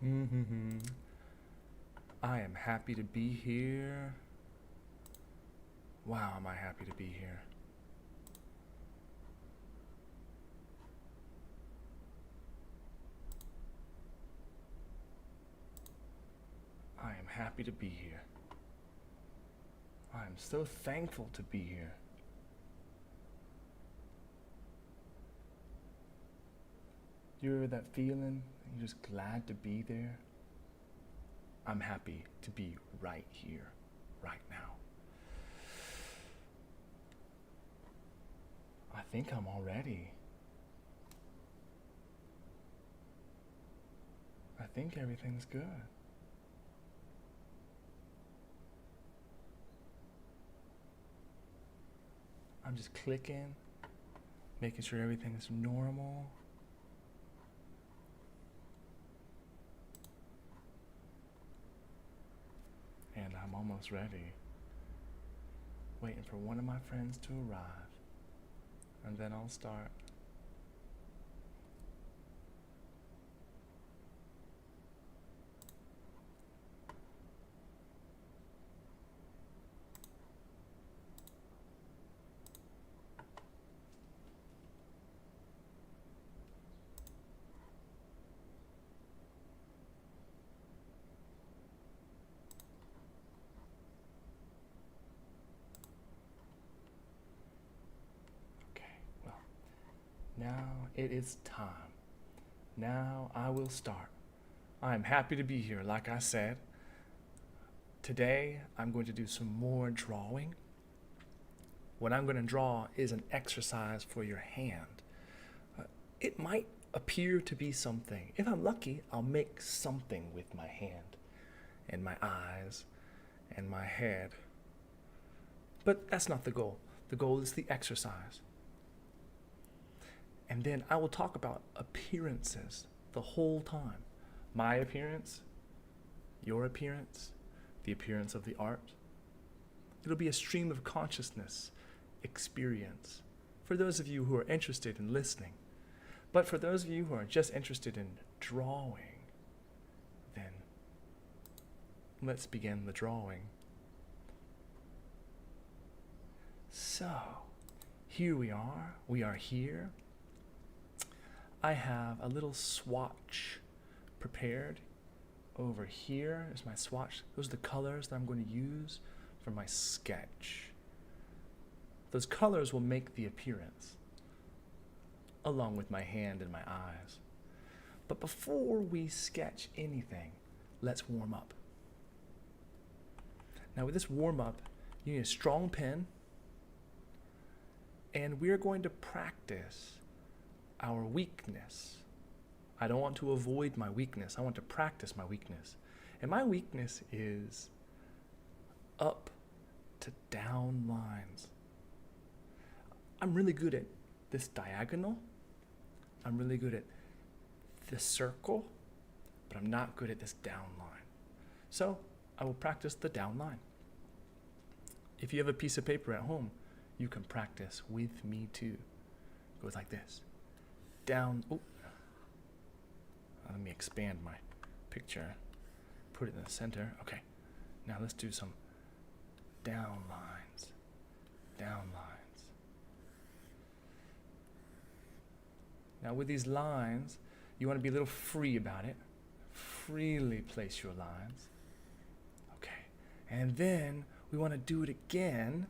Mm-hmm. I am happy to be here. Wow, am I happy to be here. I am happy to be here. I am so thankful to be here. You ever that feeling? You're just glad to be there? I'm happy to be right here, right now. I think I'm all ready. I think everything's good. I'm just clicking, making sure everything's normal. And I'm almost ready. Waiting for one of my friends to arrive. And then I'll start. Okay, well, now it is time. Now I will start. I am happy to be here, like I said. Today I'm going to do some more drawing. What I'm going to draw is an exercise for your hand. It might appear to be something. If I'm lucky, I'll make something with my hand and my eyes and my head. But that's not the goal. The goal is the exercise. And then I will talk about appearances the whole time. My appearance, your appearance, the appearance of the art. It'll be a stream of consciousness experience for those of you who are interested in listening. But for those of you who are just interested in drawing, then let's begin the drawing. So, here we are. We are here. I have a little swatch prepared over here. Is my swatch. Those are the colors that I'm going to use for my sketch. Those colors will make the appearance, along with my hand and my eyes. But before we sketch anything, let's warm up. Now with this warm up, you need a strong pen, and we're going to practice our weakness. I don't want to avoid my weakness. I want to practice my weakness. And my weakness is up to down lines. I'm really good at this diagonal. I'm really good at this circle, but I'm not good at this down line. So I will practice the down line. If you have a piece of paper at home, you can practice with me too. It goes like this. Down. Oh. Let me expand my picture. Put it in the center. Okay. Now let's do some down lines. Down lines. Now with these lines, you want to be a little free about it. Freely place your lines. Okay. And then we want to do it again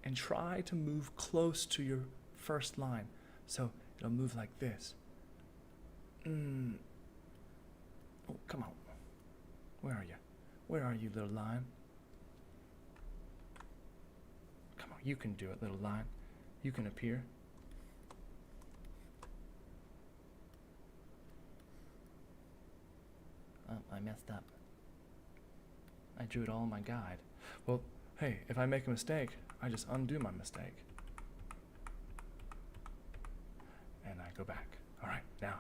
and try to move close to your first line. So it'll move like this. Oh, come on. Where are you? Where are you, little line? Come on, you can do it, little line. You can appear. Oh, I messed up. I drew it all in my guide. Well, hey, if I make a mistake, I just undo my mistake. And I go back. All right, now,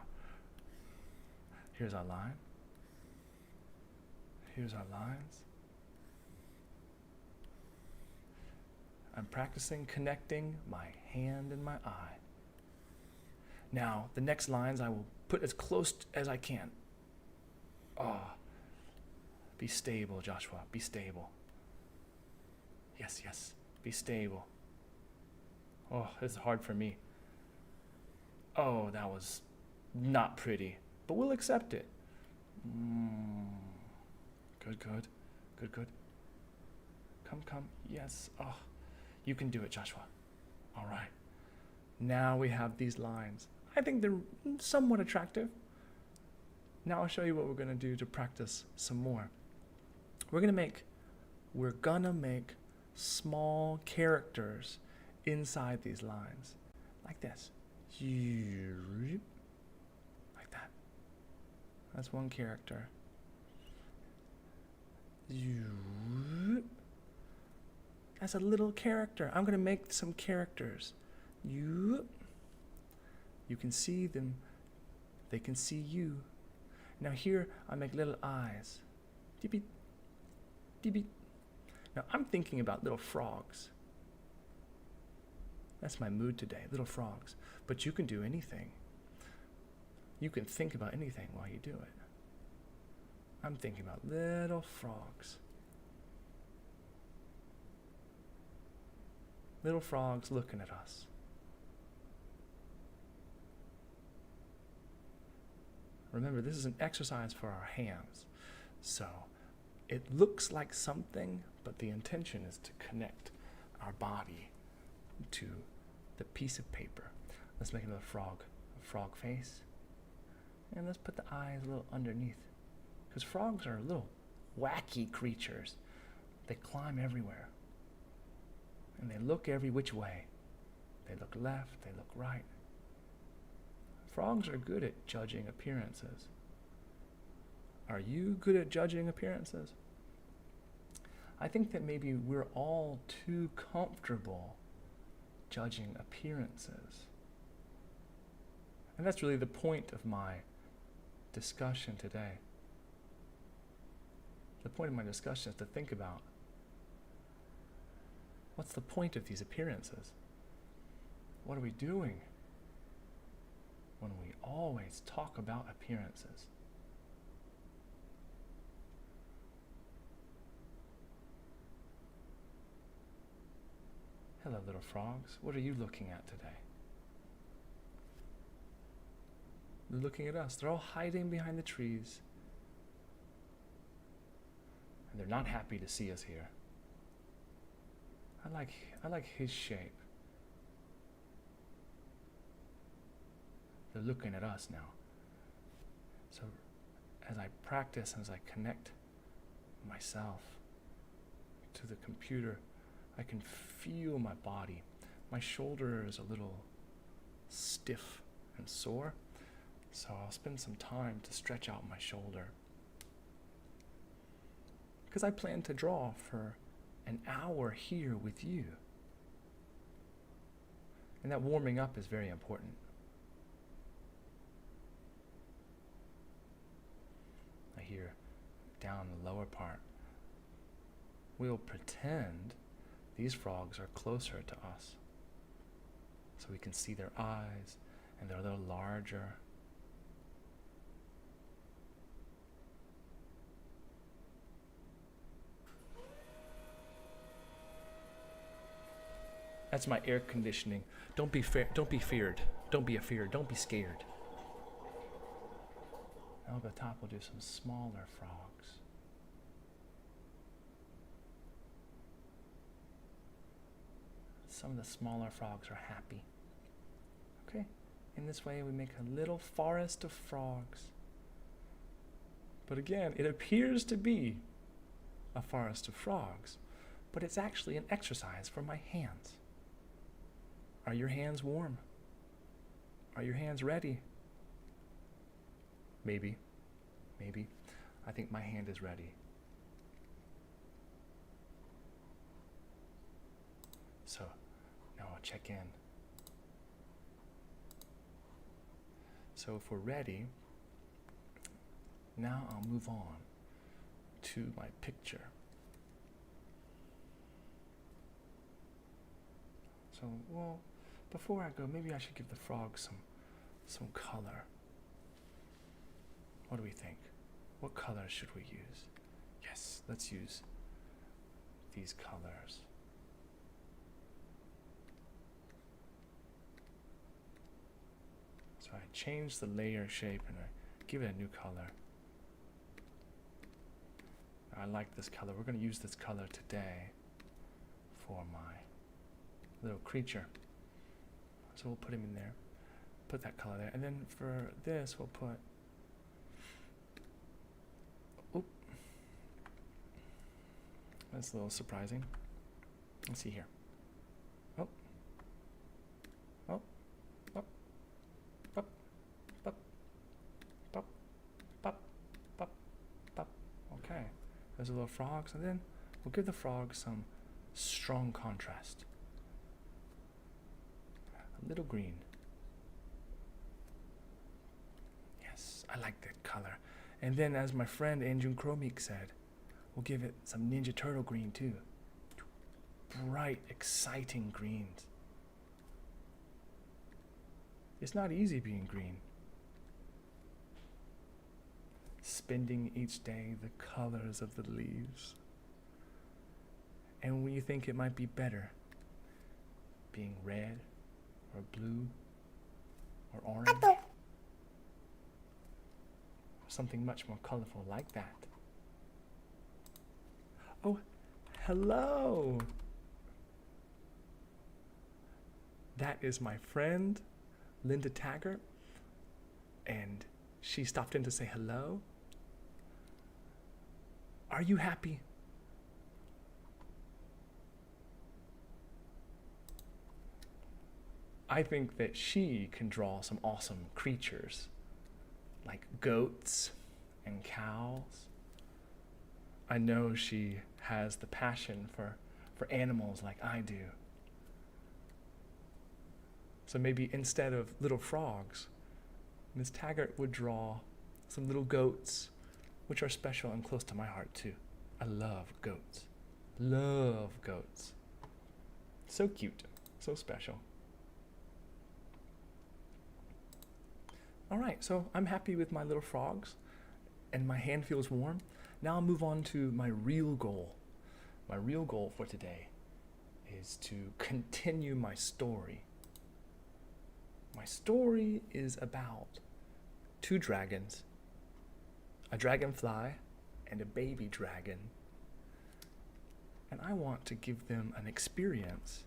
here's our line. Here's our lines. I'm practicing connecting my hand and my eye. Now, the next lines I will put as close as I can. Oh, be stable, Joshua. Be stable. Yes, yes. Be stable. Oh, this is hard for me. Oh, that was not pretty, but we'll accept it. Good, good. Good, good. Come, come. Yes. Oh, you can do it, Joshua. All right. Now we have these lines. I think they're somewhat attractive. Now I'll show you what we're going to do to practice some more. We're going to make small characters inside these lines. Like this. Like that. That's one character. That's a little character. I'm going to make some characters. You can see them. They can see you. Now here, I make little eyes. Deep, deep. Now I'm thinking about little frogs. That's my mood today, little frogs. But you can do anything. You can think about anything while you do it. I'm thinking about little frogs. Little frogs looking at us. Remember, this is an exercise for our hands. So it looks like something, but the intention is to connect our body to the piece of paper. Let's make another frog, a frog face. And let's put the eyes a little underneath. Because frogs are little wacky creatures. They climb everywhere. And they look every which way. They look left, they look right. Frogs are good at judging appearances. Are you good at judging appearances? I think that maybe we're all too comfortable judging appearances. And that's really the point of my discussion today. The point of my discussion is to think about what's the point of these appearances? What are we doing when we always talk about appearances? Hello, little frogs. What are you looking at today? They're looking at us. They're all hiding behind the trees. And they're not happy to see us here. I like his shape. They're looking at us now. So as I practice, as I connect myself to the computer, I can feel my body. My shoulder is a little stiff and sore, so I'll spend some time to stretch out my shoulder. Because I plan to draw for an hour here with you. And that warming up is very important. I hear down the lower part. We'll pretend these frogs are closer to us. So we can see their eyes, and they're a little larger. That's my air conditioning. Don't be feared. Don't be afeared. Don't be scared. Now up at the top we'll do some smaller frogs. Some of the smaller frogs are happy. Okay? In this way we make a little forest of frogs. But again, it appears to be a forest of frogs, but it's actually an exercise for my hands. Are your hands warm? Are your hands ready? Maybe. I think my hand is ready. So now I'll check in. So if we're ready, now I'll move on to my picture. So, well, before I go, maybe I should give the frog some color. What do we think? What color should we use? Yes, let's use these colors. So I change the layer shape and I give it a new color. I like this color. We're going to use this color today for my little creature. So we'll put him in there. Put that color there. And then for this, we'll put... Oop. That's a little surprising. Let's see here. Oh. Oh. Up. Up. Up. Up. Up. Up. Up. Okay. There's a little frogs, and then we'll give the frog some strong contrast. A little green. Yes, I like that color. And then, as my friend Anjun Chromik said, we'll give it some Ninja Turtle green too. Bright, exciting greens. It's not easy being green. Spending each day the colors of the leaves. And when you think it might be better, being red or blue or orange, or something much more colorful like that. Oh, hello! That is my friend, Linda Taggart, and she stopped in to say hello. Are you happy? I think that she can draw some awesome creatures, like goats and cows. I know she has the passion for animals like I do. So maybe instead of little frogs, Ms. Taggart would draw some little goats, which are special and close to my heart too. I love goats. Love goats. So cute, so special. All right, so I'm happy with my little frogs and my hand feels warm. Now I'll move on to my real goal. My real goal for today is to continue my story. My story is about two dragons, a dragonfly and a baby dragon. And I want to give them an experience.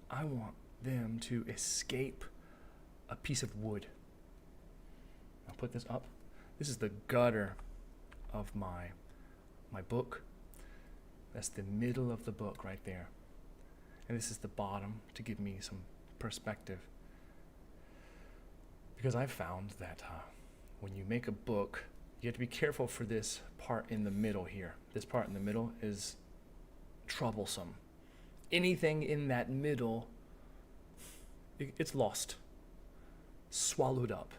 I want them to escape a piece of wood. I'll put this up. This is the gutter of my book. That's the middle of the book right there. And this is the bottom to give me some perspective. Because I've found that when you make a book, you have to be careful for this part in the middle here. This part in the middle is troublesome. Anything in that middle, it's lost, swallowed up.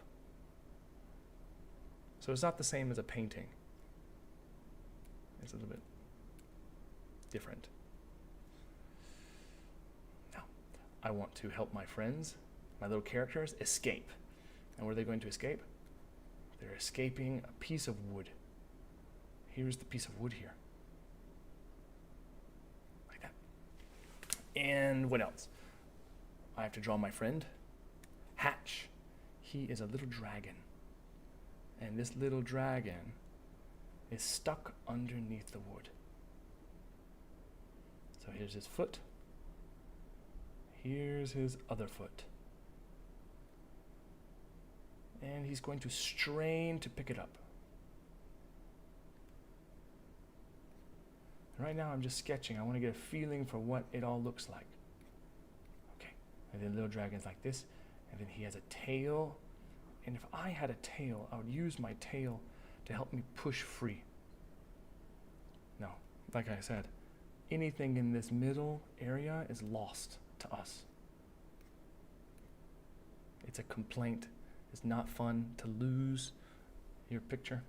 So it's not the same as a painting. It's a little bit different. Now, I want to help my friends, my little characters, escape. And where are they going to escape? They're escaping a piece of wood. Here's the piece of wood here. Like that. And what else? I have to draw my friend, Hatch. He is a little dragon. And this little dragon is stuck underneath the wood. So here's his foot. Here's his other foot. And he's going to strain to pick it up. Right now I'm just sketching. I want to get a feeling for what it all looks like. Okay, and then little dragon's like this, and then he has a tail. And if I had a tail, I would use my tail to help me push free. No, like I said, anything in this middle area is lost to us. It's a complaint. It's not fun to lose your picture.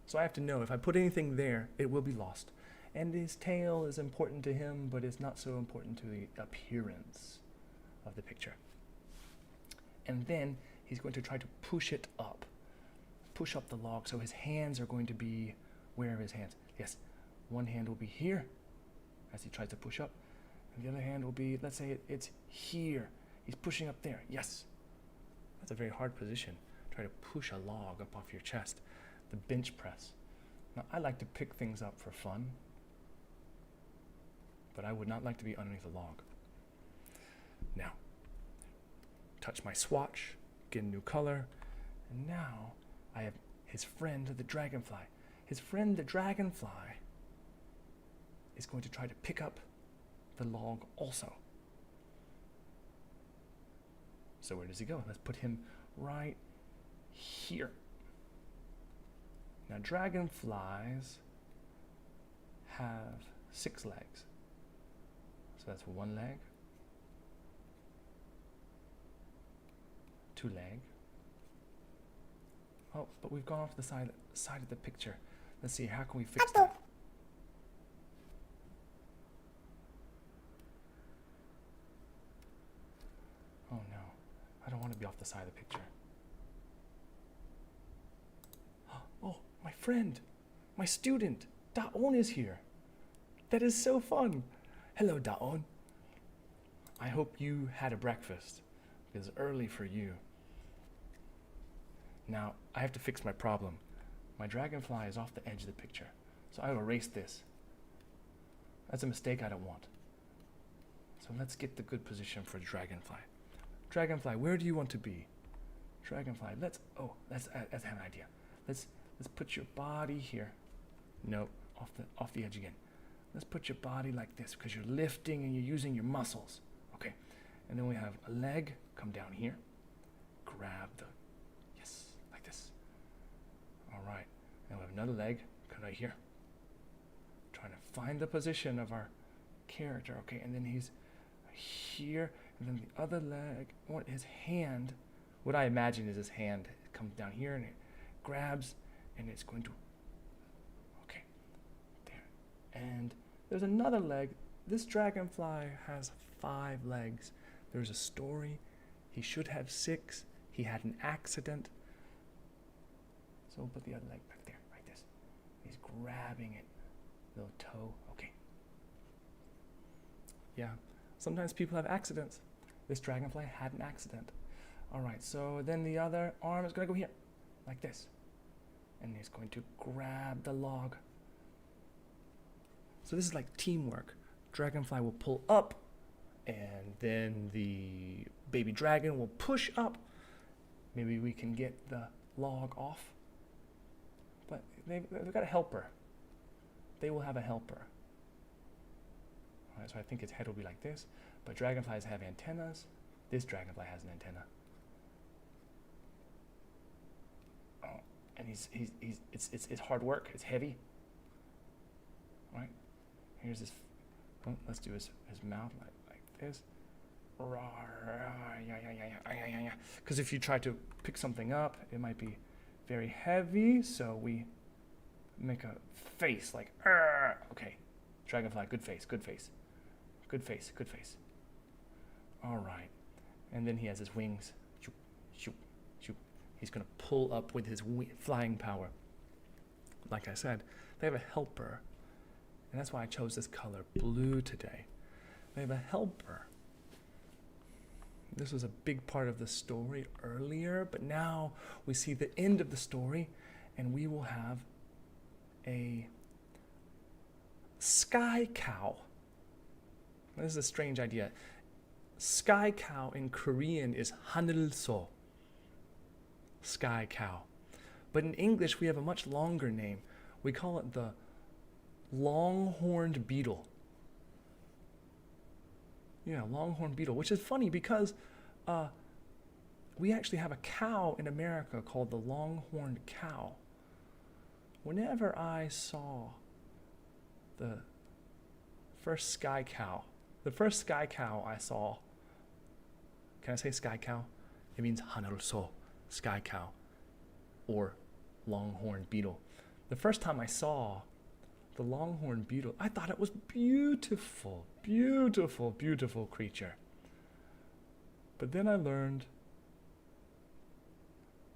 So I have to know if I put anything there, it will be lost. And his tail is important to him, but it's not so important to the appearance of the picture. And then he's going to try to push it up. push up the log. So his hands are going to be, where are his hands? Yes, one hand will be here as he tries to push up. And the other hand will be, let's say it's here. He's pushing up there. Yes. That's a very hard position. Try to push a log up off your chest. The bench press. Now, I like to pick things up for fun, but I would not like to be underneath a log. Now, touch my swatch, get a new color, and now I have his friend, the dragonfly. His friend, the dragonfly, is going to try to pick up the log also. So where does he go? Let's put him right here. Now dragonflies have 6 legs. So that's 1 leg, 2 leg. Oh, but we've gone off the side of the picture. Let's see, how can we fix that? Oh no, I don't want to be off the side of the picture. Oh, my friend, my student, Daon is here. That is so fun. Hello, Daon. I hope you had a breakfast. It's early for you. Now, I have to fix my problem. My dragonfly is off the edge of the picture, so I'll erase this. That's a mistake I don't want. So let's get the good position for dragonfly. Dragonfly, where do you want to be? Dragonfly, let's have an idea. Let's put your body here. No, off the edge again. Let's put your body like this because you're lifting and you're using your muscles. Okay, and then we have a leg, come down here, grab the, yes, like this. All right, and we have another leg, come right here. Trying to find the position of our character, okay, and then he's here, and then the other leg, or his hand, what I imagine is his hand comes down here and it grabs, and it's going to, okay, there. And there's another leg. This dragonfly has 5 legs. There's a story. He should have 6. He had an accident. So we'll put the other leg back there, like this. He's grabbing it. Little toe, okay. Yeah, sometimes people have accidents. This dragonfly had an accident. All right, so then the other arm is gonna go here, like this. And he's going to grab the log. So this is like teamwork. Dragonfly will pull up, and then the baby dragon will push up. Maybe we can get the log off. But they've got a helper. They will have a helper. All right, so I think its head will be like this. But dragonflies have antennas. This dragonfly has an antenna. Oh, and it's hard work. It's heavy. All right. Here's his. Well, let's do his mouth like this. Because if you try to pick something up, it might be very heavy. So we make a face like. Okay, dragonfly. Good face. Good face. Good face. Good face. All right, and then he has his wings. Shoop, shoop, shoop. He's gonna pull up with his flying power. Like I said, they have a helper. And that's why I chose this color, blue, today. They have a helper. This was a big part of the story earlier, but now we see the end of the story, and we will have a sky cow. This is a strange idea. Sky cow in Korean is ha늘소, sky cow. But in English, we have a much longer name. We call it the longhorned beetle. Yeah, longhorned beetle, which is funny because we actually have a cow in America called the longhorned cow. Whenever I saw the first sky cow I saw, can I say sky cow? It means 하늘소, sky cow, or longhorned beetle. The first time I saw the longhorned beetle, I thought it was beautiful, beautiful, beautiful creature. But then I learned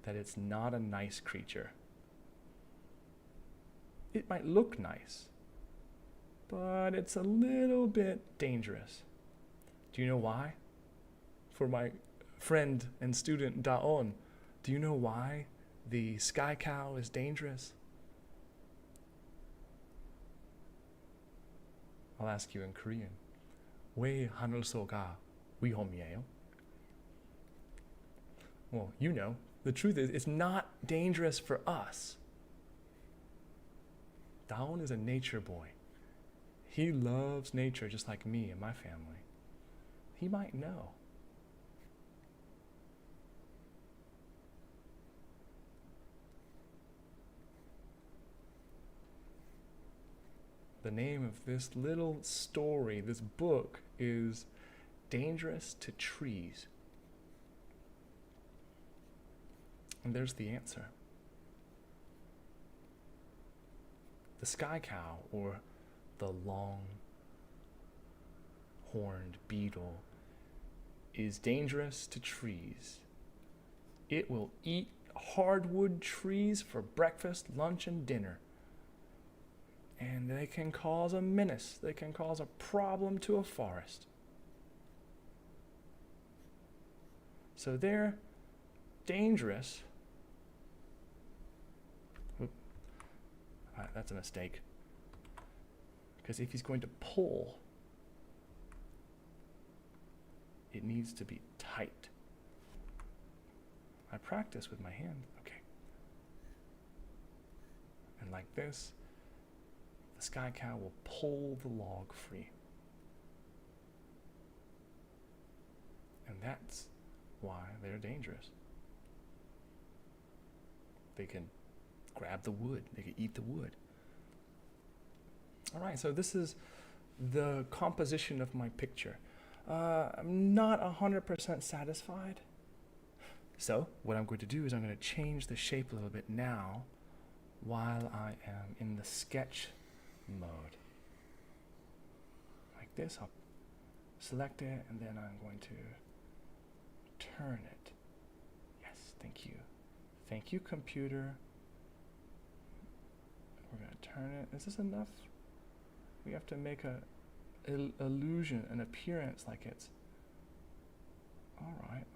that it's not a nice creature. It might look nice, but it's a little bit dangerous. Do you know why? For my friend and student Daon, do you know why the sky cow is dangerous? I'll ask you in Korean. 왜 하늘소가 위험해요? Well, you know, the truth is it's not dangerous for us. Daon is a nature boy. He loves nature just like me and my family. He might know. The name of this little story, this book, is Dangerous to Trees. And there's the answer. The sky cow, or the long-horned beetle, is dangerous to trees. It will eat hardwood trees for breakfast, lunch, and dinner. And they can cause a menace. They can cause a problem to a forest. So they're dangerous. That's a mistake. Because if he's going to pull, it needs to be tight. I practice with my hand. Okay. And like this, the sky cow will pull the log free. And that's why they're dangerous. They can grab the wood. They can eat the wood. All right, so this is the composition of my picture. I'm not 100% satisfied. So what I'm going to do is I'm going to change the shape a little bit now while I am in the sketch mode. Like this, I'll select it and then I'm going to turn it. Yes, thank you. Thank you, computer. We're going to turn it. Is this enough? We have to make a illusion, an appearance like it's. All right.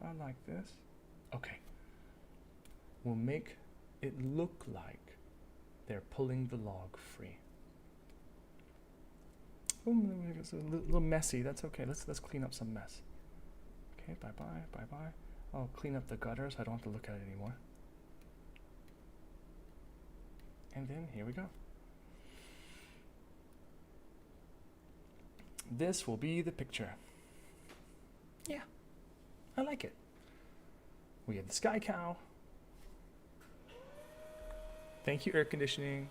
I like this. Okay. We'll make it look like they're pulling the log free. Oh, it's a little messy. That's okay. Let's clean up some mess. Okay. Bye. I'll clean up the gutter so I don't have to look at it anymore. And then here we go. This will be the picture. Yeah, I like it. We have the sky cow. Thank you, air conditioning.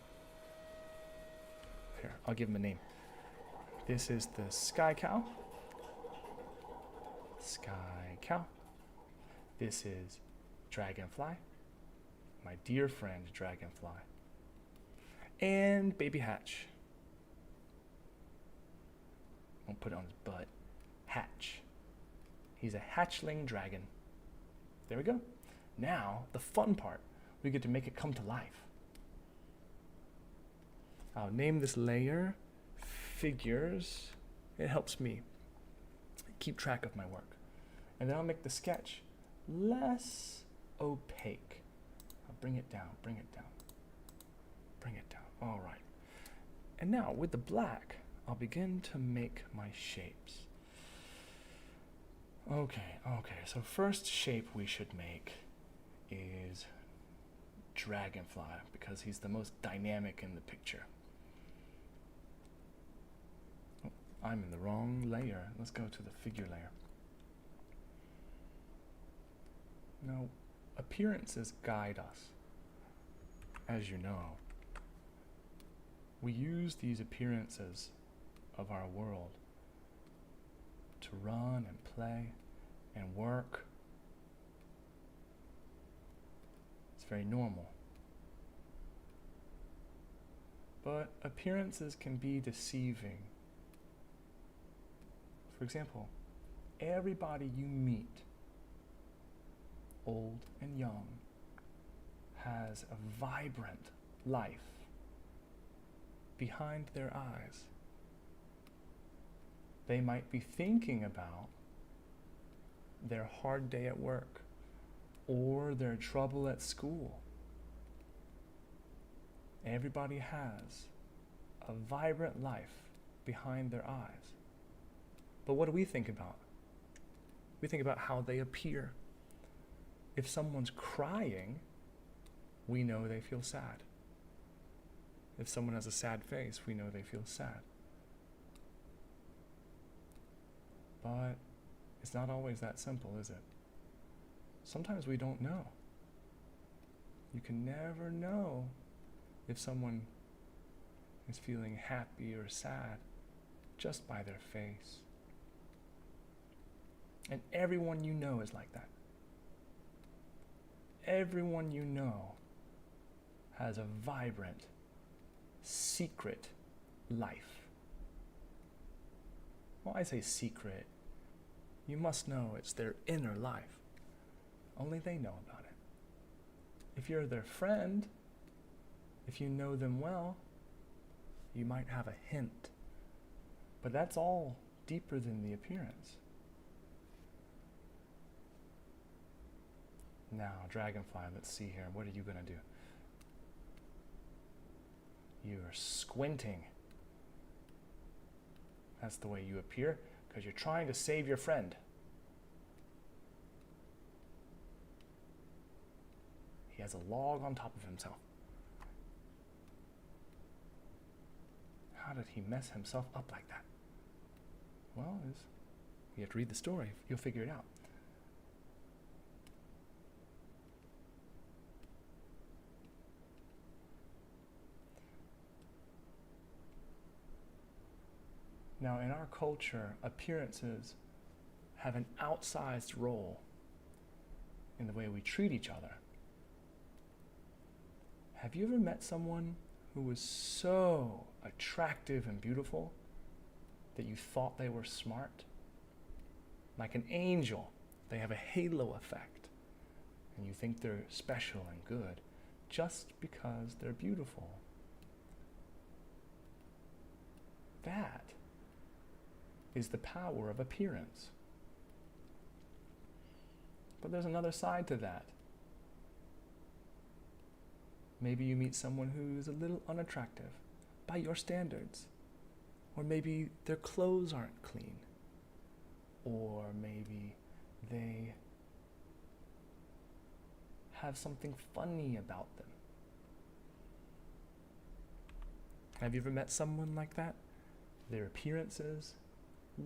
Here, I'll give him a name. This is the sky cow. Sky cow. This is Dragonfly, my dear friend Dragonfly. And Baby Hatch. I'll put it on his butt. Hatch. He's a hatchling dragon. There we go. Now, the fun part. We get to make it come to life. I'll name this layer Figures. It helps me keep track of my work. And then I'll make the sketch less opaque. I'll bring it down. All right. And now, with the black, I'll begin to make my shapes. Okay, so first shape we should make is Dragonfly, because he's the most dynamic in the picture. Oh, I'm in the wrong layer. Let's go to the figure layer. Now, appearances guide us, as you know. We use these appearances of our world to run and play and work. It's very normal. But appearances can be deceiving. For example, everybody you meet old and young, has a vibrant life behind their eyes. They might be thinking about their hard day at work or their trouble at school. Everybody has a vibrant life behind their eyes. But what do we think about? We think about how they appear. If someone's crying, we know they feel sad. If someone has a sad face, we know they feel sad. But it's not always that simple, is it? Sometimes we don't know. You can never know if someone is feeling happy or sad just by their face. And everyone you know is like that. Everyone you know has a vibrant, secret life. Well, I say secret. You must know it's their inner life. Only they know about it. If you're their friend, if you know them well, you might have a hint. But that's all deeper than the appearance. Now, Dragonfly, let's see here. What are you going to do? You're squinting. That's the way you appear, because you're trying to save your friend. He has a log on top of himself. How did he mess himself up like that? Well, you have to read the story. You'll figure it out. Now, in our culture, appearances have an outsized role in the way we treat each other. Have you ever met someone who was so attractive and beautiful that you thought they were smart? Like an angel, they have a halo effect, and you think they're special and good just because they're beautiful. That is the power of appearance. But there's another side to that. Maybe you meet someone who's a little unattractive by your standards. Or maybe their clothes aren't clean. Or maybe they have something funny about them. Have you ever met someone like that? Their appearances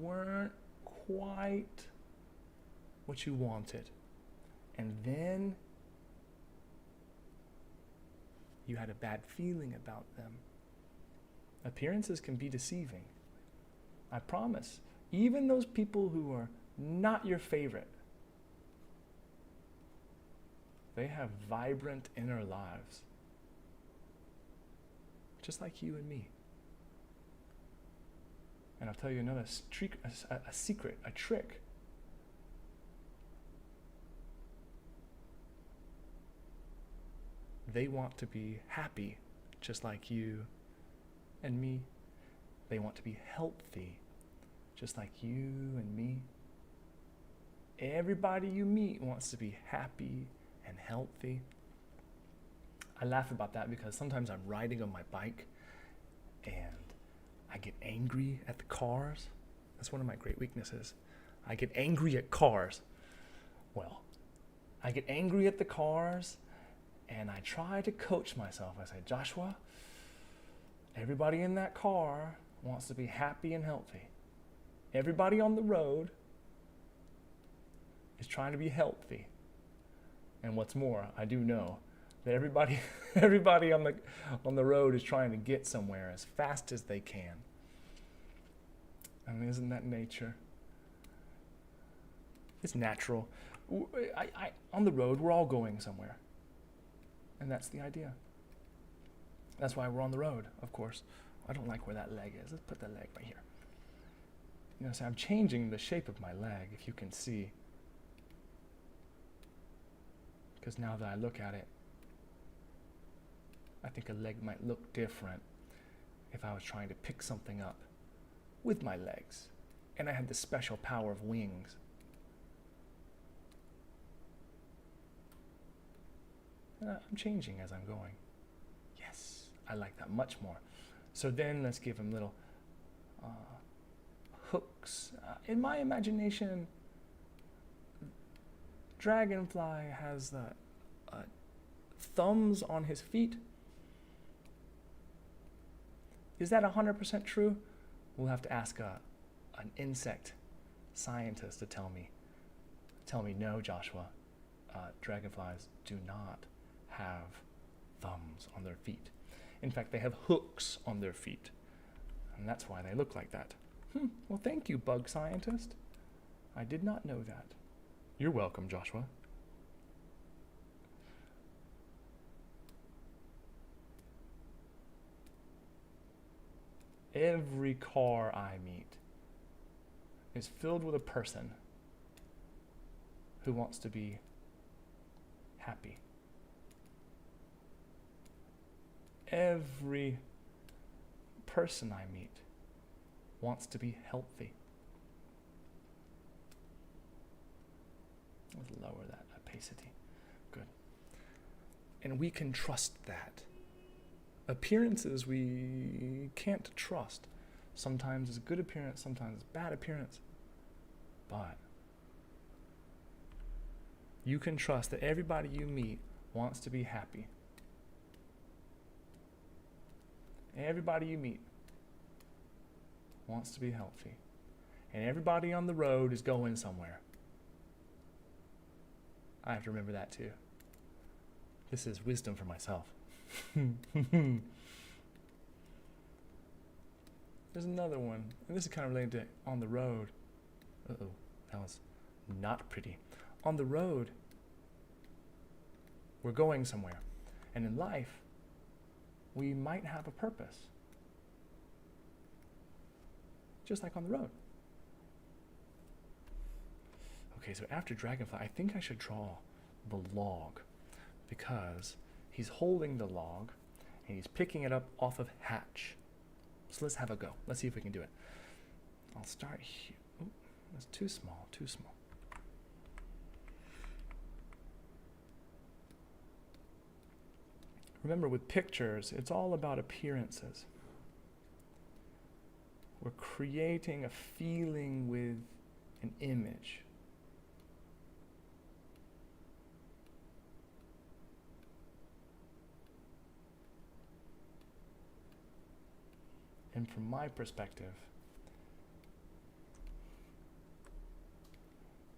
weren't quite what you wanted. And then you had a bad feeling about them. Appearances can be deceiving. I promise. Even those people who are not your favorite, they have vibrant inner lives. Just like you and me. And I'll tell you another a secret, a trick. They want to be happy, just like you and me. They want to be healthy, just like you and me. Everybody you meet wants to be happy and healthy. I laugh about that because sometimes I'm riding on my bike and I get angry at the cars. That's one of my great weaknesses. I get angry at cars. Well, I get angry at the cars and I try to coach myself. I say, Joshua, everybody in that car wants to be happy and healthy. Everybody on the road is trying to be healthy. And what's more, I do know that everybody on the road is trying to get somewhere as fast as they can. I mean, isn't that nature? It's natural. On the road, we're all going somewhere. And that's the idea. That's why we're on the road, of course. I don't like where that leg is. Let's put that leg right here. You know, so I'm changing the shape of my leg, if you can see. Because now that I look at it, I think a leg might look different if I was trying to pick something up with my legs and I had the special power of wings. And I'm changing as I'm going. Yes, I like that much more. So then let's give him little hooks. In my imagination, Dragonfly has the thumbs on his feet. Is that 100% true? We'll have to ask an insect scientist to tell me. Tell me, no, Joshua, dragonflies do not have thumbs on their feet. In fact, they have hooks on their feet, and that's why they look like that. Well, thank you, bug scientist. I did not know that. You're welcome, Joshua. Every car I meet is filled with a person who wants to be happy. Every person I meet wants to be healthy. Let's lower that opacity. Good. And we can trust that. Appearances we can't trust. Sometimes it's a good appearance, sometimes it's bad appearance. But you can trust that everybody you meet wants to be happy. Everybody you meet wants to be healthy. And everybody on the road is going somewhere. I have to remember that too. This is wisdom for myself. There's another one, and this is kind of related to on the road. Uh-oh, that was not pretty. On the road, we're going somewhere. And in life, we might have a purpose. Just like on the road. Okay, so after Dragonfly, I think I should draw the log, because he's holding the log and he's picking it up off of Hatch. So let's have a go. Let's see if we can do it. I'll start here. Ooh, that's too small, too small. Remember, with pictures, it's all about appearances. We're creating a feeling with an image. And from my perspective,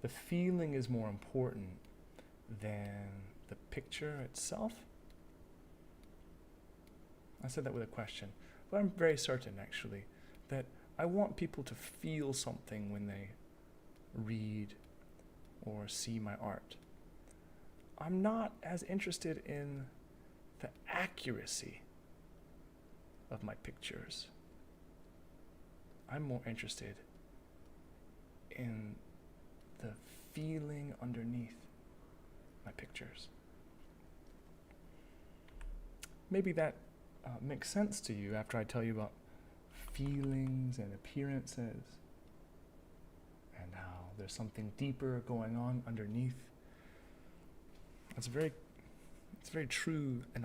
the feeling is more important than the picture itself. I said that with a question, but I'm very certain, actually, that I want people to feel something when they read or see my art. I'm not as interested in the accuracy of my pictures. I'm more interested in the feeling underneath my pictures. Maybe that makes sense to you after I tell you about feelings and appearances and how there's something deeper going on underneath. It's very true and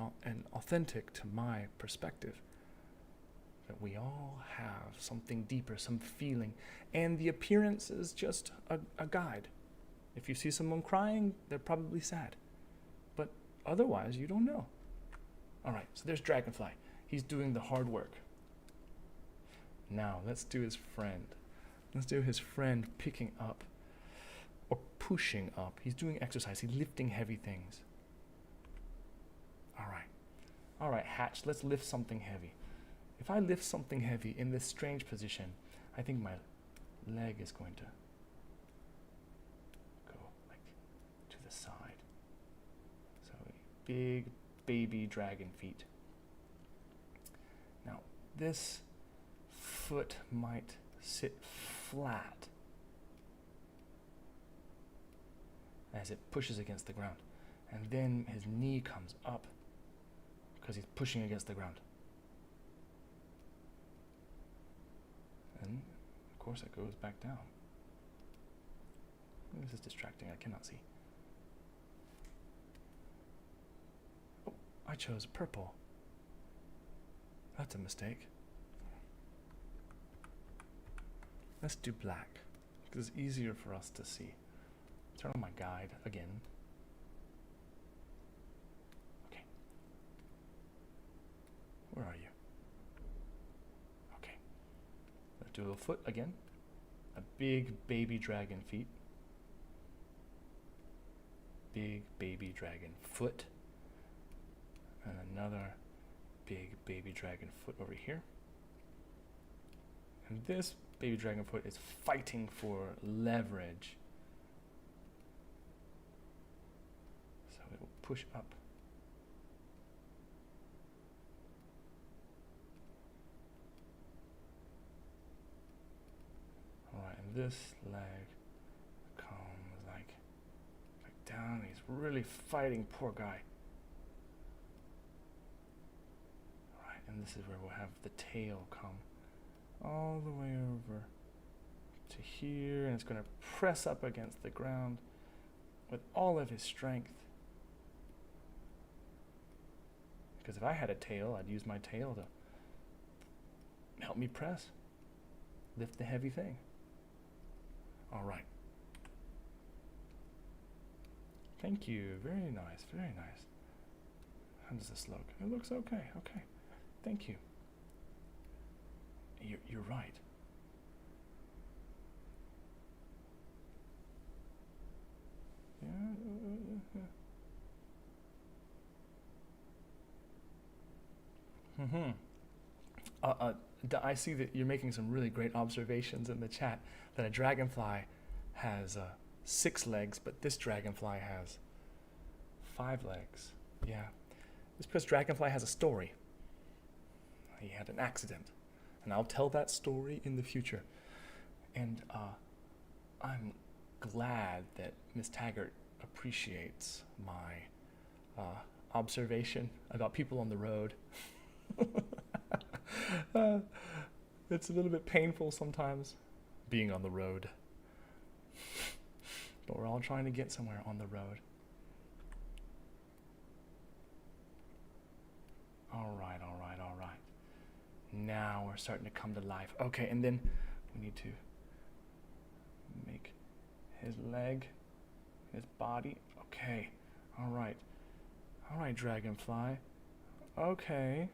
authentic to my perspective. That we all have something deeper, some feeling, and the appearance is just a guide. If you see someone crying, they're probably sad, but otherwise you don't know. All right, so there's Dragonfly. He's doing the hard work. Now let's do his friend. Let's do his friend picking up or pushing up. He's doing exercise. He's lifting heavy things. All right, Hatch, let's lift something heavy. If I lift something heavy in this strange position, I think my leg is going to go like to the side. So big baby dragon feet. Now this foot might sit flat as it pushes against the ground. And then his knee comes up because he's pushing against the ground. And of course it goes back down. This is distracting, I cannot see. Oh, I chose purple. That's a mistake. Let's do black, because it's easier for us to see. Turn on my guide again. Okay. Where are you? Okay. Let's do a foot again. A big baby dragon feet. Big baby dragon foot. And another big baby dragon foot over here. And this baby dragon foot is fighting for leverage. So it will push up. Alright, and this leg comes like down. He's really fighting, poor guy. Alright, and this is where we'll have the tail come all the way over to here, and it's going to press up against the ground with all of his strength. Because if I had a tail, I'd use my tail to help me press, lift the heavy thing. All right. Thank you. Very nice. Very nice. How does this look? It looks okay. Okay. Thank you. You're right. Yeah. I see that you're making some really great observations in the chat. That a dragonfly has 6 legs, but this dragonfly has 5 legs. Yeah. It's because dragonfly has a story. He had an accident. And I'll tell that story in the future. And I'm glad that Miss Taggart appreciates my observation about people on the road. It's a little bit painful sometimes, being on the road. But we're all trying to get somewhere on the road. All right. Now we're starting to come to life. Okay, and then we need to make his leg, his body. Okay, all right, dragonfly. Okay.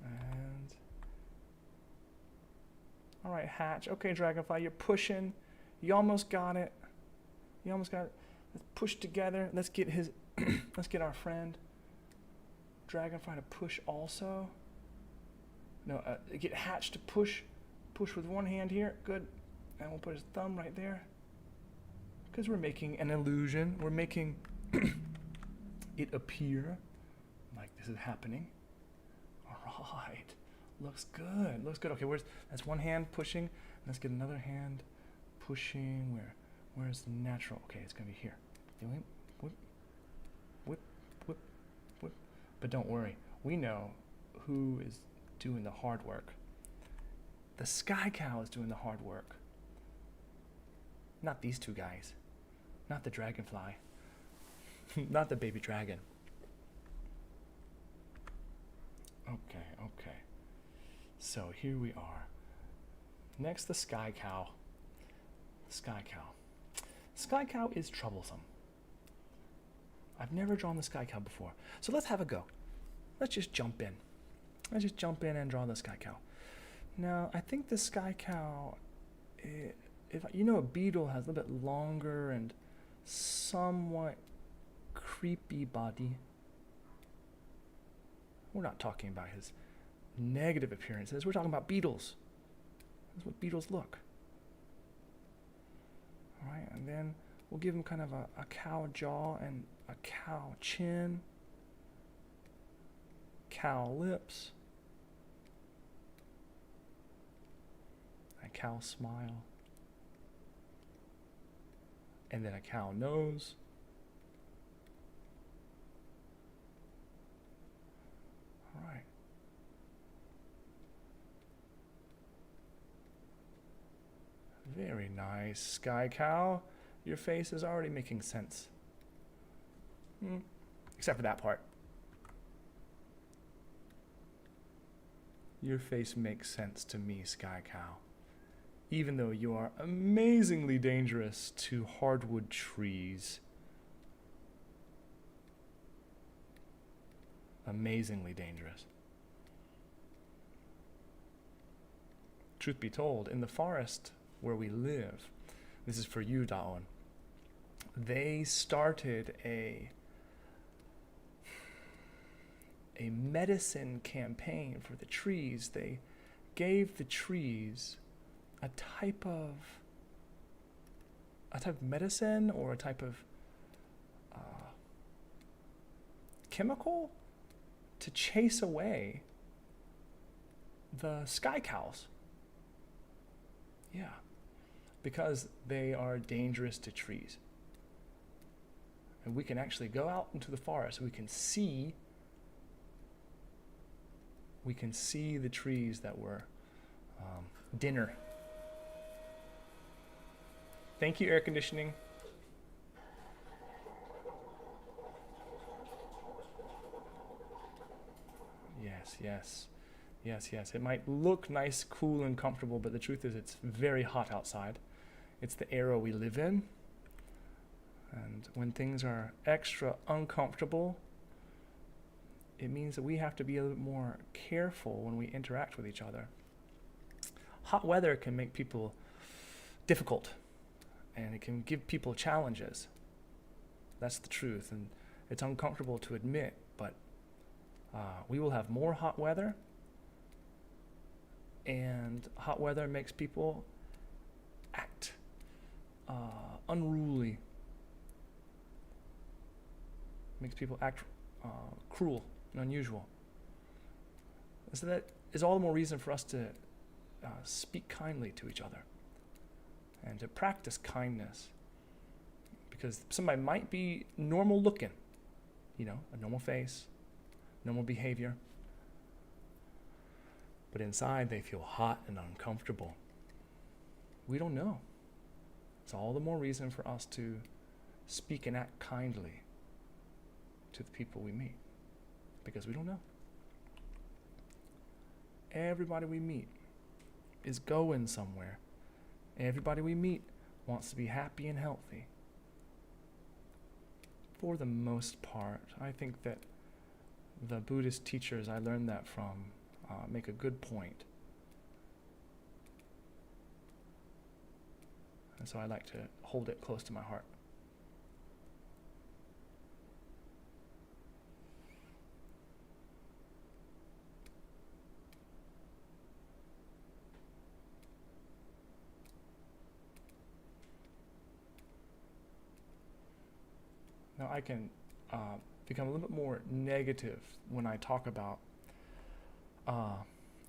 And all right, hatch. Okay, dragonfly, you're pushing. You almost got it. Let's push together. Let's get his. Let's get our friend dragonfly to push also. No, get Hatch to push with one hand here. Good. And we'll put his thumb right there. Because we're making an illusion. We're making it appear like this is happening. All right. Looks good. Okay, that's one hand pushing. Let's get another hand pushing. Where's the natural? Okay, it's going to be here. Whip. But don't worry. We know who is doing the hard work. The sky cow is doing the hard work. Not these two guys. Not the dragonfly. Not the baby dragon. Okay. So here we are. Next, the sky cow. Sky cow is troublesome. I've never drawn the sky cow before. So let's have a go. Let's just jump in. And draw the sky cow. Now, I think the sky cow, if you know, a beetle has a little bit longer and somewhat creepy body. We're not talking about his negative appearances. We're talking about beetles. That's what beetles look. All right, and then we'll give him kind of a cow jaw and a cow chin, cow lips, a cow smile. and then a cow nose. All right. Very nice, Sky Cow. Your face is already making sense. Except for that part. Your face makes sense to me, Sky Cow. Even though you are amazingly dangerous to hardwood trees. Amazingly dangerous. Truth be told, in the forest where we live, this is for you, Daon, they started a medicine campaign for the trees. They gave the trees a type of medicine or a type of chemical to chase away the sky cows. Yeah, because they are dangerous to trees. And we can actually go out into the forest. We can see the trees that were dinner. Thank you, air conditioning. Yes. It might look nice, cool, and comfortable, but the truth is it's very hot outside. It's the era we live in. And when things are extra uncomfortable, it means that we have to be a little more careful when we interact with each other. Hot weather can make people difficult, and it can give people challenges. That's the truth, and it's uncomfortable to admit, but we will have more hot weather, and hot weather makes people act unruly, makes people act cruel and unusual. So that is all the more reason for us to speak kindly to each other and to practice kindness, because somebody might be normal looking, a normal face, normal behavior, but inside they feel hot and uncomfortable. We don't know. It's all the more reason for us to speak and act kindly to the people we meet, because we don't know. Everybody we meet is going somewhere. Everybody we meet wants to be happy and healthy. For the most part, I think that the Buddhist teachers I learned that from make a good point. And so I like to hold it close to my heart. Now I can become a little bit more negative when I talk about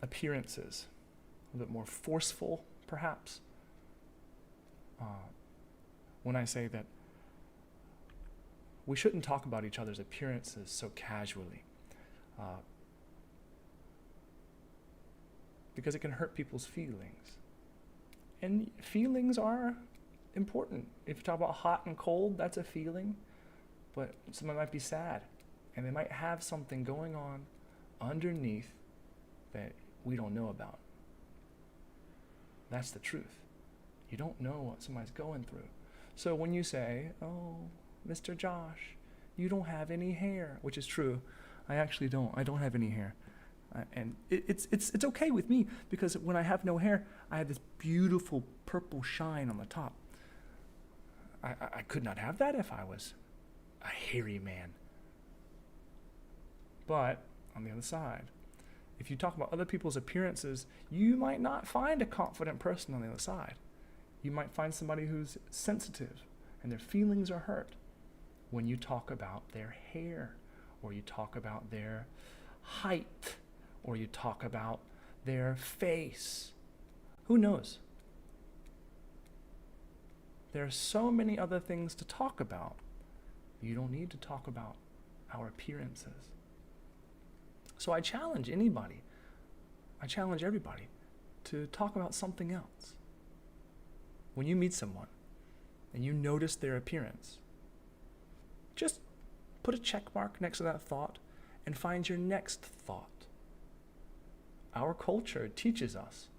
appearances, a little bit more forceful, perhaps, when I say that we shouldn't talk about each other's appearances so casually, because it can hurt people's feelings. And feelings are important. If you talk about hot and cold, that's a feeling, but someone might be sad, and they might have something going on underneath that we don't know about. That's the truth. You don't know what somebody's going through. So when you say, "Oh, Mr. Josh, you don't have any hair," which is true, I actually don't. I don't have any hair. And it's okay with me, because when I have no hair, I have this beautiful purple shine on the top. I could not have that if I was a hairy man. But on the other side, if you talk about other people's appearances, you might not find a confident person on the other side. You might find somebody who's sensitive and their feelings are hurt when you talk about their hair, or you talk about their height, or you talk about their face. Who knows? There are so many other things to talk about. You don't need to talk about our appearances. So I challenge anybody, I challenge everybody to talk about something else. When you meet someone and you notice their appearance, just put a check mark next to that thought and find your next thought. Our culture teaches us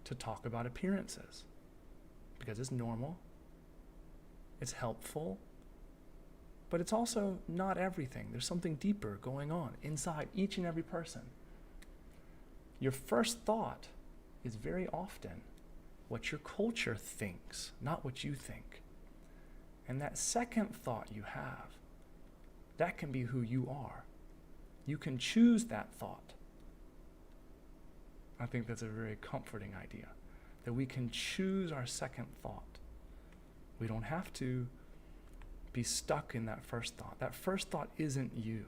to talk about appearances because it's normal, it's helpful, but it's also not everything. There's something deeper going on inside each and every person. Your first thought is very often what your culture thinks, not what you think. And that second thought you have, that can be who you are. You can choose that thought. I think that's a very comforting idea, that we can choose our second thought. We don't have to be stuck in that first thought. That first thought isn't you.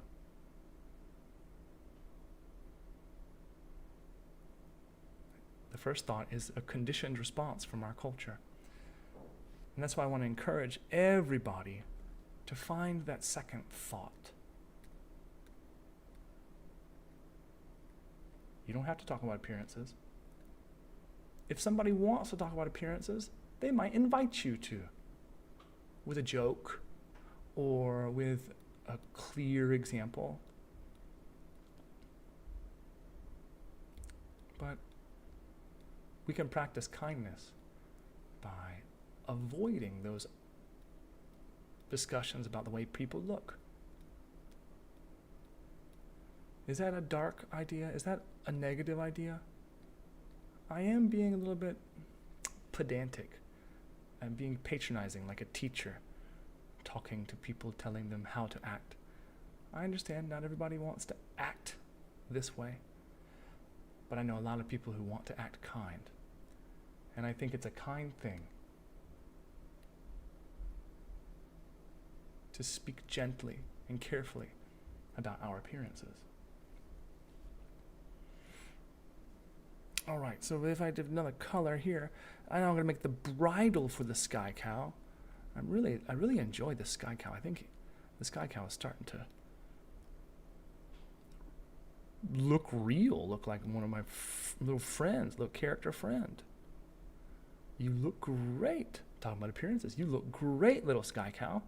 The first thought is a conditioned response from our culture. And that's why I want to encourage everybody to find that second thought. You don't have to talk about appearances. If somebody wants to talk about appearances, they might invite you to, with a joke or with a clear example. But we can practice kindness by avoiding those discussions about the way people look. Is that a dark idea? Is that a negative idea? I am being a little bit pedantic. I'm being patronizing, like a teacher, talking to people, telling them how to act. I understand not everybody wants to act this way, but I know a lot of people who want to act kind. And I think it's a kind thing to speak gently and carefully about our appearances. All right, so if I did another color here, I know I'm gonna make the bridle for the sky cow. I really enjoy the sky cow. I think the sky cow is starting to look real, look like one of my little friends, little character friend. You look great. Talking about appearances, you look great, little sky cow.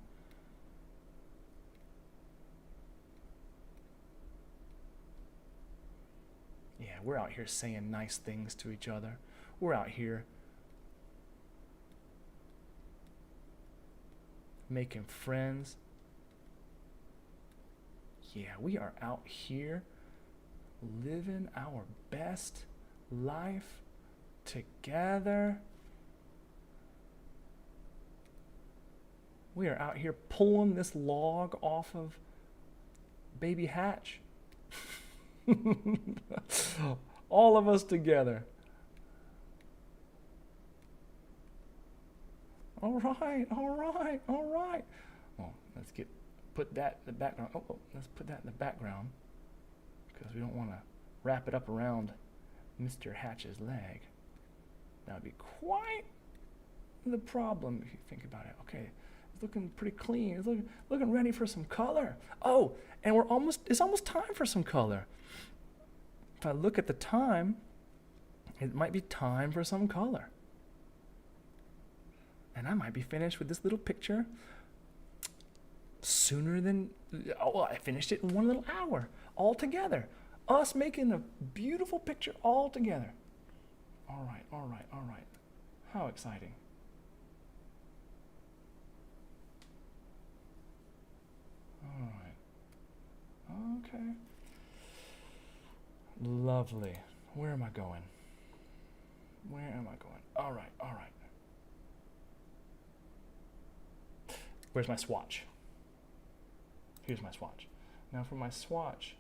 Yeah, we're out here saying nice things to each other. We're out here making friends. Yeah, we are out here living our best life together. We are out here pulling this log off of Baby Hatch. All of us together. All right, all right, all right. Well, let's put that in the background. Let's put that in the background because we don't want to wrap it up around Mr. Hatch's leg. That would be quite the problem if you think about it. Okay, it's looking pretty clean. It's looking ready for some color. Oh, and it's almost time for some color. If I look at the time, it might be time for some color. And I might be finished with this little picture sooner than, I finished it in one little hour, all together. Us making a beautiful picture all together. All right, all right, all right. How exciting. All right. Okay. Lovely. Where am I going? Where am I going? All right, all right. Where's my swatch? Here's my swatch. Now for my swatch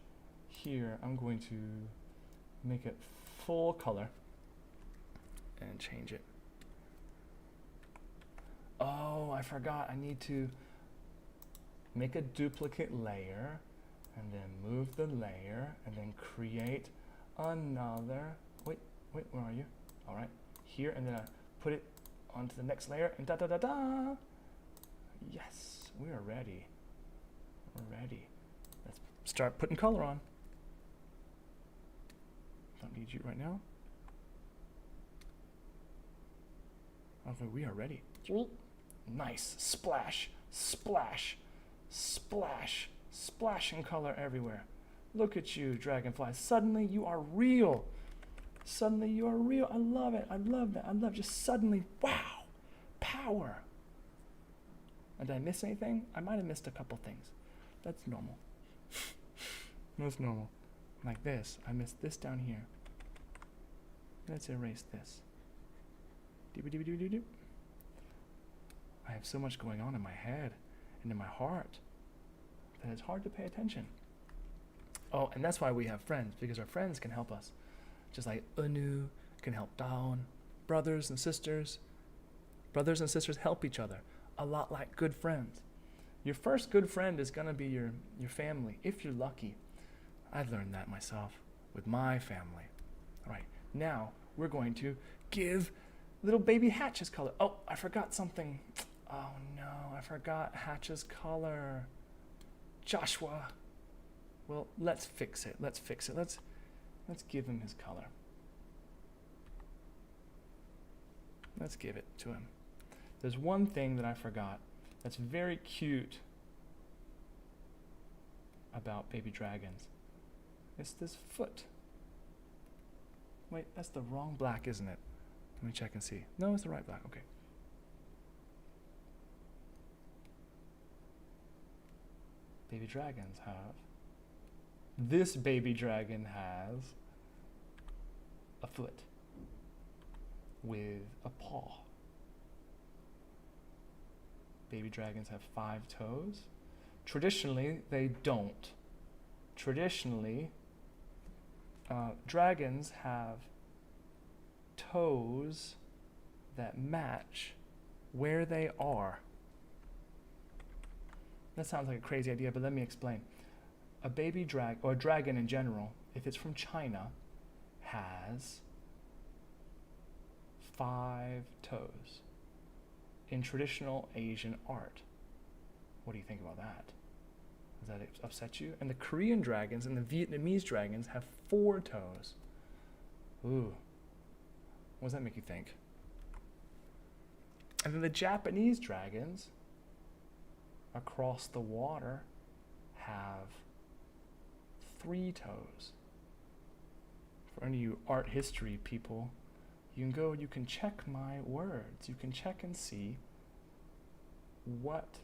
here, I'm going to make it full color and change it. Oh, I forgot. I need to make a duplicate layer and then move the layer and then create another. Wait, where are you? All right, here, and then I put it On to the next layer, and da-da-da-da. Yes, we are ready. We're ready. Let's start putting color on. Don't need you right now. Okay, we are ready. Nice. Splash, splash, splash, splashing color everywhere. Look at you, dragonfly. Suddenly you are real. Suddenly you are real. I love it. I love that. I love just suddenly, wow, power. And did I miss anything? I might have missed a couple things. That's normal. That's normal. Like this. I missed this down here. Let's erase this. Doo-ba-doo-ba-doo-doo-doo. I have so much going on in my head and in my heart that it's hard to pay attention. Oh, and that's why we have friends, because our friends can help us. Just like Anu can help Daon. Brothers and sisters help each other. A lot like good friends. Your first good friend is going to be your family, if you're lucky. I learned that myself with my family. All right, now we're going to give little baby Hatch his color. Oh, I forgot something. Oh no, I forgot Hatch's color. Joshua. Well, let's fix it. Let's give him his color. Let's give it to him. There's one thing that I forgot that's very cute about baby dragons. It's this foot. Wait, that's the wrong black, isn't it? Let me check and see. No, it's the right black. Okay. Baby dragons have. This baby dragon has a foot with a paw. Baby dragons have 5 toes. Traditionally, they don't. Traditionally, dragons have toes that match where they are. That sounds like a crazy idea, but let me explain. A baby dragon, or a dragon in general, if it's from China, has 5 toes in traditional Asian art. What do you think about that? Does that upset you? And the Korean dragons and the Vietnamese dragons have 4 toes. Ooh. What does that make you think? And then the Japanese dragons across the water have 3 toes. For any of you art history people, you can check my words. You can check and see what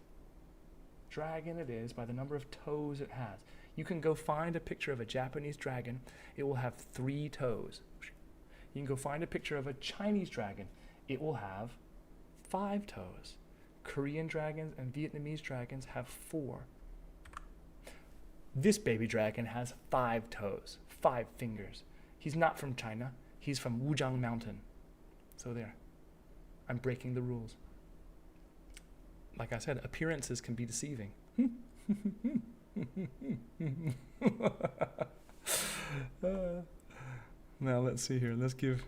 dragon it is by the number of toes it has. You can go find a picture of a Japanese dragon. It will have 3 toes. You can go find a picture of a Chinese dragon. It will have 5 toes. Korean dragons and Vietnamese dragons have 4. This baby dragon has 5 toes, 5 fingers. He's not from China. He's from Wujiang Mountain. So there. I'm breaking the rules. Like I said, appearances can be deceiving. Now let's see here. Let's give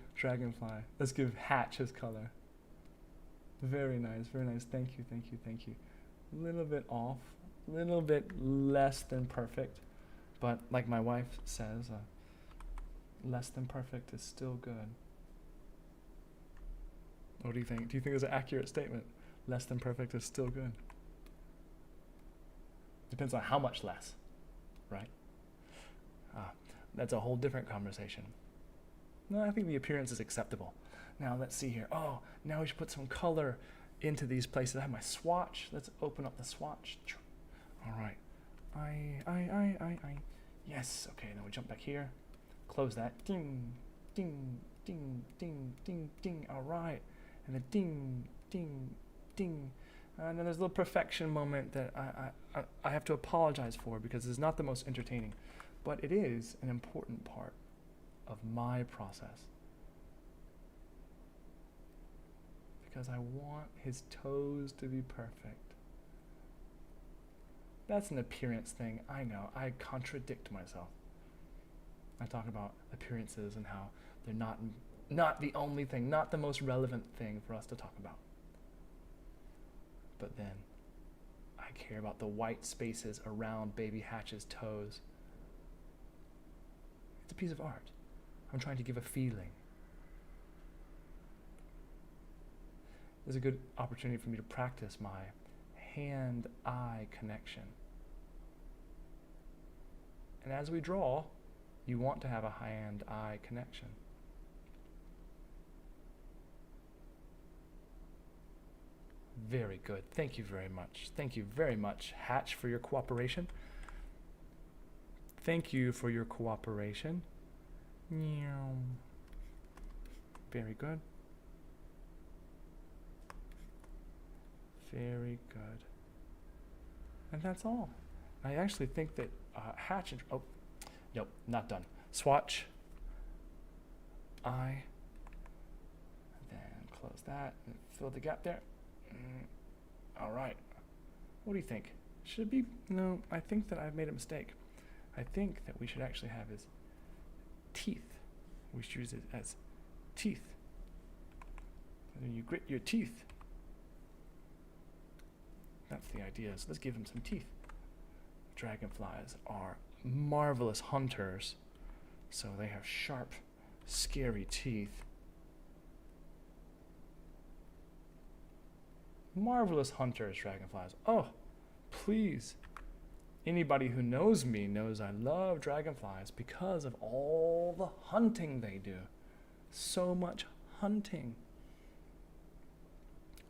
Hatch his color. Very nice, very nice. Thank you, thank you, thank you. A little bit off, a little bit less than perfect, but like my wife says, less than perfect is still good. What do you think? Do you think it's an accurate statement? Less than perfect is still good. Depends on how much less, right? That's a whole different conversation. No, I think the appearance is acceptable. Now let's see here. Oh, now we should put some color into these places. I have my swatch. Let's open up the swatch. All right. Yes. Okay. Now we jump back here. Close that. Ding, ding, ding, ding, ding, ding. All right. And then ding, ding, ding. And then there's a little perfection moment that I have to apologize for because it's not the most entertaining, but it is an important part of my process. Because I want his toes to be perfect. That's an appearance thing. I know. I contradict myself. I talk about appearances and how they're not not the only thing, not the most relevant thing for us to talk about. But then I care about the white spaces around baby Hatch's toes. It's a piece of art. I'm trying to give a feeling. There's a good opportunity for me to practice my hand-eye connection. And as we draw, you want to have a hand-eye connection. Very good. Thank you very much. Thank you very much, Hatch, for your cooperation. Thank you for your cooperation. Very good. Very good. And that's all. I actually think that Hatch and... Oh, nope, not done. Swatch. Eye. Then close that and fill the gap there. All right. What do you think? Should it be... No, I think that I've made a mistake. I think that we should actually have his teeth. We should use it as teeth. And then you grit your teeth. That's the idea. So let's give him some teeth. Dragonflies are marvelous hunters. So they have sharp, scary teeth. Marvelous hunters, dragonflies. Oh, please. Anybody who knows me knows I love dragonflies because of all the hunting they do. So much hunting.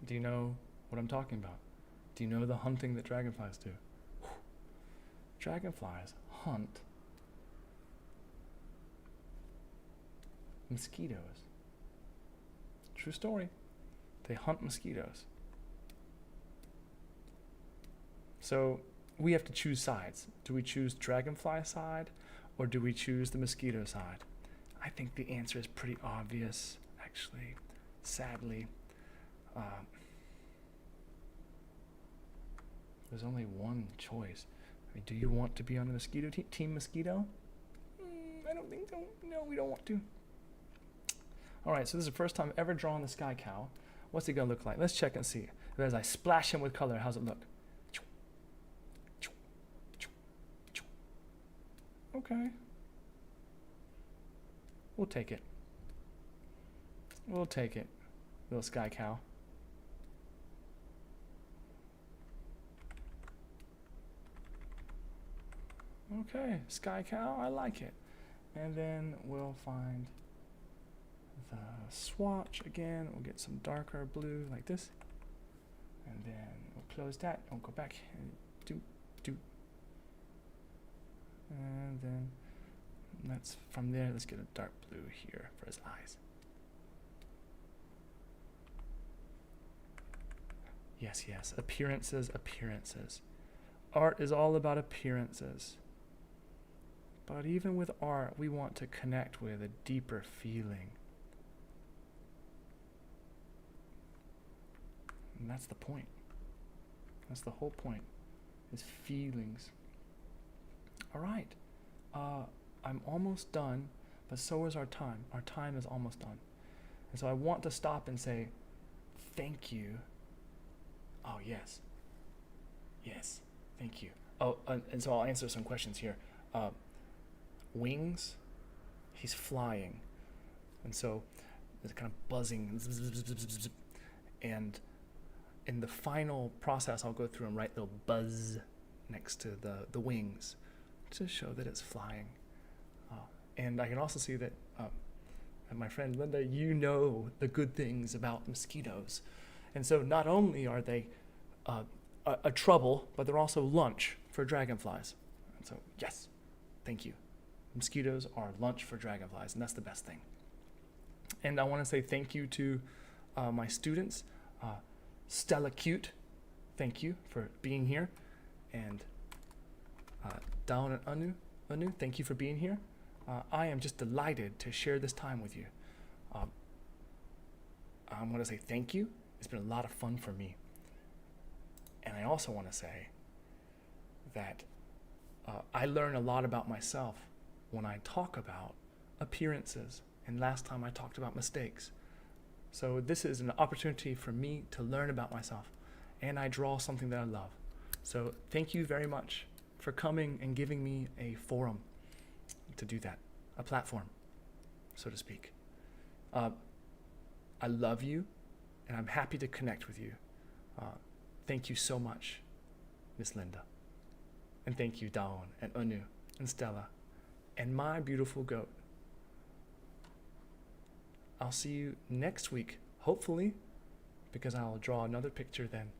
Do you know what I'm talking about? Do you know the hunting that dragonflies do? Whew. Dragonflies hunt mosquitoes. True story. They hunt mosquitoes. So we have to choose sides. Do we choose dragonfly side or do we choose the mosquito side? I think the answer is pretty obvious, actually, sadly. There's only one choice. I mean, do you want to be on the mosquito team mosquito? I don't think so. No, we don't want to. All right, so this is the first time I've ever drawn the sky cow. What's it gonna look like? Let's check and see. As I splash him with color, how's it look? Okay. We'll take it. We'll take it, little sky cow. Okay, sky cow, I like it. And then we'll find the swatch again. We'll get some darker blue like this. And then we'll close that. We'll go back and do. And then from there, let's get a dark blue here for his eyes. Yes, appearances. Art is all about appearances. But even with art, we want to connect with a deeper feeling. And that's the point. That's the whole point, is feelings. All right, I'm almost done, but so is our time. Our time is almost done. And so I want to stop and say, thank you. Oh, yes, thank you. Oh, and so I'll answer some questions here. Wings, he's flying. And so there's kind of buzzing. And in the final process, I'll go through and write little buzz next to the wings to show that it's flying. And I can also see that my friend Linda, you know the good things about mosquitoes. And so not only are they a trouble, but they're also lunch for dragonflies. And so, yes, thank you. Mosquitoes are lunch for dragonflies, and that's the best thing. And I want to say thank you to my students. Stella Cute, thank you for being here. And Dawn and Anu, thank you for being here. I am just delighted to share this time with you. I'm going to say thank you. It's been a lot of fun for me. And I also want to say that I learn a lot about myself when I talk about appearances And last time I talked about mistakes. So this is an opportunity for me to learn about myself. And I draw something that I love. So thank you very much for coming and giving me a forum to do that, a platform, so to speak. I love you, and I'm happy to connect with you. Thank you so much, Miss Linda. And thank you, Dawn, and Anu, and Stella, and my beautiful goat. I'll see you next week, hopefully, because I'll draw another picture then.